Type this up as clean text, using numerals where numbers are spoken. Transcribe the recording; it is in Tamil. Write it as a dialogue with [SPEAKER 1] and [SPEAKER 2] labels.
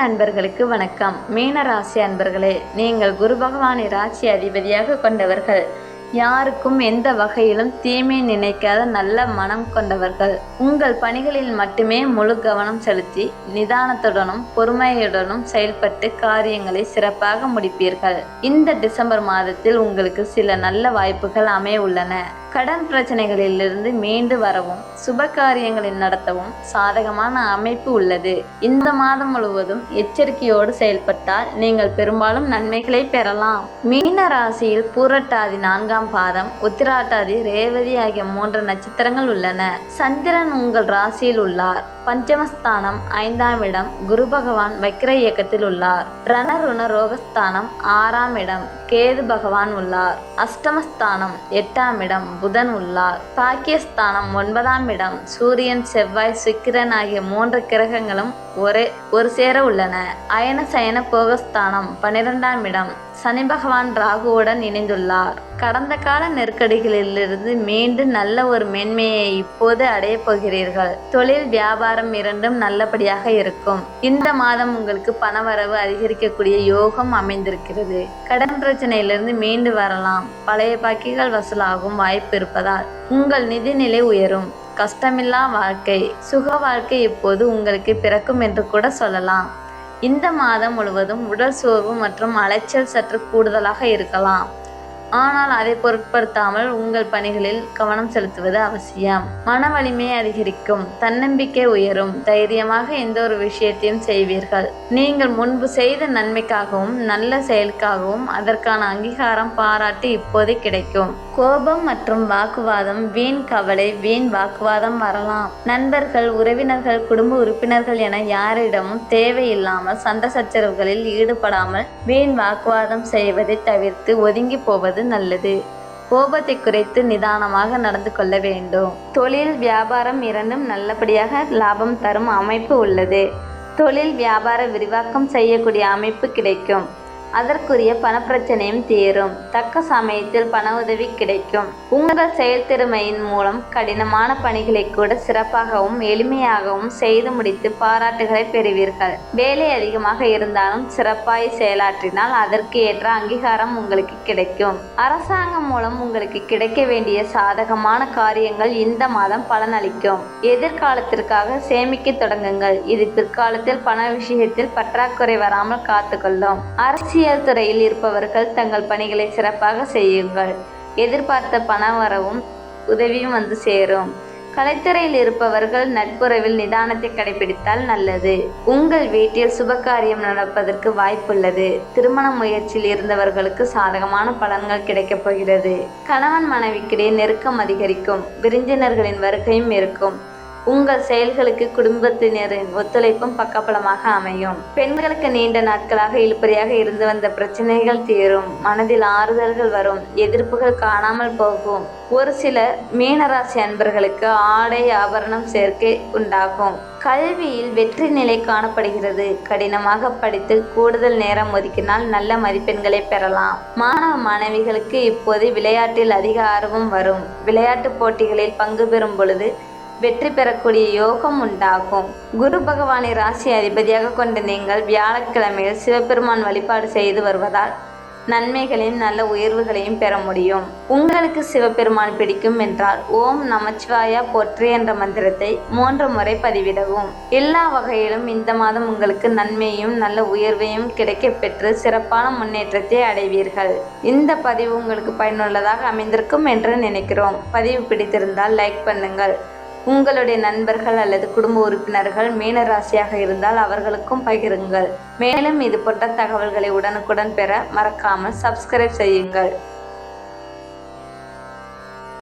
[SPEAKER 1] அன்பர்களுக்கு வணக்கம். மீன ராசி அன்பர்களே, நீங்கள் குரு பகவானை ராசி அதிபதியாக கொண்டவர்கள். யாருக்கும் எந்த வகையிலும் தீமை நினைக்காத நல்ல மனம் கொண்டவர்கள். உங்கள் பணிகளில் மட்டுமே முழு கவனம் செலுத்தி நிதானத்துடனும் பொறுமையுடனும் செயல்பட்டு காரியங்களை சிறப்பாக முடிப்பீர்கள். இந்த டிசம்பர் மாதத்தில் உங்களுக்கு சில நல்ல வாய்ப்புகள் அமைய உள்ளன. கடன் பிரச்சனைகளிலிருந்து மீண்டு வரவும் சுப காரியங்களை நடத்தவும் சாதகமான அமைப்பு உள்ளது. இந்த மாதம் முழுவதும் எச்சரிக்கையோடு செயல்பட்டால் நீங்கள் பெரும்பாலும் நன்மைகளை பெறலாம். மீன ராசியில் பூரட்டாதி 4ஆம் பாதம், உத்திராட்டாதி, ரேவதி ஆகிய 3 நட்சத்திரங்கள் உள்ளன. சந்திரன் உங்கள் ராசியில் உள்ளார். பஞ்சமஸ்தானம் 5ஆம் இடம் குரு பகவான் வக்ர இயக்கத்தில் உள்ளார். ரணருண ரோகஸ்தானம் 6ஆம் இடம் கேது பகவான் உள்ளார். அஷ்டமஸ்தானம் 8ஆம் இடம் புதன் உள்ளார். பாக்கியஸ்தானம் 9ஆம் இடம் சூரியன், செவ்வாய், சுக்கிரன் ஆகிய 3 கிரகங்களும் ஒரு சேர உள்ளன. அயன சயன போகஸ்தானம் 12ஆம் இடம் சனி பகவான் ராகுவுடன் இணைந்துள்ளார். கடந்த கால நெருக்கடிகளிலிருந்து மீண்டு நல்ல ஒரு மேன்மையை இப்போது அடைய போகிறீர்கள். தொழில் வியாபாரம் இரண்டும் நல்லபடியாக இருக்கும். இந்த மாதம் உங்களுக்கு பணவரவு அதிகரிக்கக்கூடிய யோகம் அமைந்திருக்கிறது. கடன் பிரச்சனையிலிருந்து மீண்டு வரலாம். பழைய பாக்கிகள் வசூலாகும் வாய்ப்பு இருப்பதால் உங்கள் நிதிநிலை உயரும். கஷ்டமில்லா வாழ்க்கை, சுக வாழ்க்கை இப்போது உங்களுக்கு பிறக்கும் என்று கூட சொல்லலாம். இந்த மாதம் முழுவதும் உடல் சோர்வு மற்றும் அலைச்சல் சற்று கூடுதலாக இருக்கலாம். ஆனால் அதை பொருட்படுத்தாமல் உங்கள் பணிகளில் கவனம் செலுத்துவது அவசியம். மன வலிமை அதிகரிக்கும், தன்னம்பிக்கை உயரும், தைரியமாக எந்த ஒரு விஷயத்தையும் செய்வீர்கள். நீங்கள் முன்பு செய்த நன்மைக்காகவும் நல்ல செயலுக்காகவும் அதற்கான அங்கீகாரம், பாராட்டு இப்போது கிடைக்கும். கோபம் மற்றும் வாக்குவாதம், வீண் கவலை, வீண் வாக்குவாதம் வரலாம். நண்பர்கள், உறவினர்கள், குடும்ப உறுப்பினர்கள் என யாரிடமும் தேவையில்லாமல் சண்டை சச்சரவுகளில் ஈடுபடாமல் வீண் வாக்குவாதம் செய்வதை தவிர்த்து ஒதுங்கி போவது நல்லது. கோபத்தை குறைத்து நிதானமாக நடந்து கொள்ள வேண்டும். தொழில் வியாபாரம் இரண்டும் நல்லபடியாக லாபம் தரும் அமைப்பு உள்ளது. தொழில் வியாபார விரிவாக்கம் செய்யக்கூடிய அமைப்பு கிடைக்கும். அதற்குரிய பணப்பிரச்சனையும் தீரும். தக்க சமயத்தில் பண உதவி கிடைக்கும். உங்கள் செயல்திறமையின் மூலம் கடினமான பணிகளை கூட சிறப்பாகவும் எளிமையாகவும் செய்து முடித்து பாராட்டுகளை பெறுவீர்கள். வேலை அதிகமாக இருந்தாலும் சிறப்பாய் செயலாற்றினால் அதற்கு ஏற்ற அங்கீகாரம் உங்களுக்கு கிடைக்கும். அரசாங்கம் மூலம் உங்களுக்கு கிடைக்க வேண்டிய சாதகமான காரியங்கள் இந்த மாதம் பலனளிக்கும். எதிர்காலத்திற்காக சேமிக்க தொடங்குங்கள். இது பிற்காலத்தில் பண விஷயத்தில் பற்றாக்குறை வராமல் காத்துக்கொள்ளும். அரசியல் துறையில் இருப்பவர்கள் தங்கள் பணிகளை சிறப்பாக செய்யுங்கள். எதிர்பார்த்த பண வரவும் உதவியும் வந்து சேரும். கலைத்துறையில் இருப்பவர்கள் நட்புறவில் நிதானத்தை கடைபிடித்தால் நல்லது. உங்கள் வீட்டில் சுபகாரியம் நடப்பதற்கு வாய்ப்புள்ளது. திருமண முயற்சியில் இருந்தவர்களுக்கு சாதகமான பலன்கள் கிடைக்கப் போகிறது. கணவன் மனைவிக்கிடையே நெருக்கம் அதிகரிக்கும். விருந்தினர்களின் வருகையும் இருக்கும். உங்கள் செயல்களுக்கு குடும்பத்தினரின் ஒத்துழைப்பும் பக்கபலமாக அமையும். பெண்களுக்கு நீண்ட நாட்களாக இழுபறியாக இருந்து வந்த பிரச்சனைகள் தீரும். மனதில் ஆறுதல்கள் வரும். எதிர்ப்புகள் காணாமல் போகும். ஒரு சில மீனராசி அன்பர்களுக்கு ஆடை ஆபரணம் சேர்க்கை உண்டாகும். கல்வியில் வெற்றி நிலை காணப்படுகிறது. கடினமாக படித்து கூடுதல் நேரம் ஒதுக்கினால் நல்ல மதிப்பெண்களை பெறலாம். மாணவ மாணவிகளுக்கு இப்போது விளையாட்டில் அதிக ஆர்வம் வரும். விளையாட்டு போட்டிகளில் பங்கு பெறும் பொழுது வெற்றி பெறக்கூடிய யோகம் உண்டாகும். குரு பகவானை ராசி அதிபதியாக கொண்ட நீங்கள் வியாழக்கிழமையில் சிவபெருமான் வழிபாடு செய்து வருவதால் நன்மைகளையும் நல்ல உயர்வுகளையும் பெற முடியும். உங்களுக்கு சிவபெருமான் பிடிக்கும் என்றால் ஓம் நமச்சிவாயா போற்றி என்ற மந்திரத்தை 3 முறை பதிவிடவும். எல்லா வகையிலும் இந்த மாதம் உங்களுக்கு நன்மையும் நல்ல உயர்வையும் கிடைக்க பெற்று சிறப்பான முன்னேற்றத்தை அடைவீர்கள். இந்த பதிவு உங்களுக்கு பயனுள்ளதாக அமைந்திருக்கும் என்று நினைக்கிறோம். பதிவு பிடித்திருந்தால் லைக் பண்ணுங்கள். உங்களுடைய நண்பர்கள் அல்லது குடும்ப உறுப்பினர்கள் மீன ராசியாக இருந்தால் அவர்களுக்கும் பகிருங்கள். மேலும் இது போன்ற தகவல்களை உடனுக்குடன் பெற மறக்காமல் சப்ஸ்கிரைப் செய்யுங்கள்.